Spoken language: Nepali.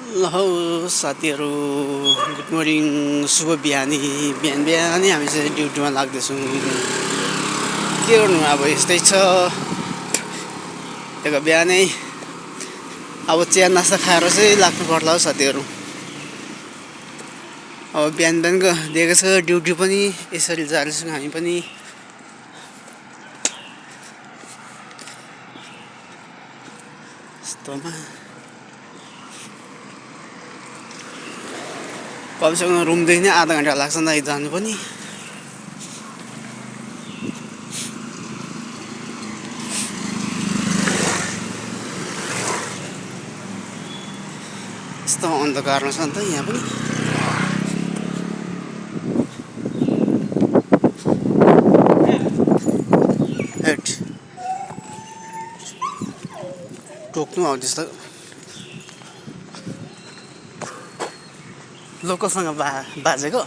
ल हौ साथीहरू, गुड मर्निङ, शुभ बिहानी। बिहान बिहानै हामी चाहिँ ड्युटीमा लाग्दैछौँ। के गर्नु, अब यस्तै छ। त्यही बिहानै अब चिया नास्ता खाएर चाहिँ लाग्नु पर्ला हौ साथीहरू। अब बिहान बिहानको दिएको छ ड्युटी पनि, यसरी जाँदैछौँ हामी पनि। यस्तोमा कमसेकम रुमदेखि नै आधा घन्टा लाग्छ नि जानु पनि। यस्तो अन्धकारमा छ नि त यहाँ पनि। हेट टोक्नु आउँदैछ त। लोकलसँग बाजेको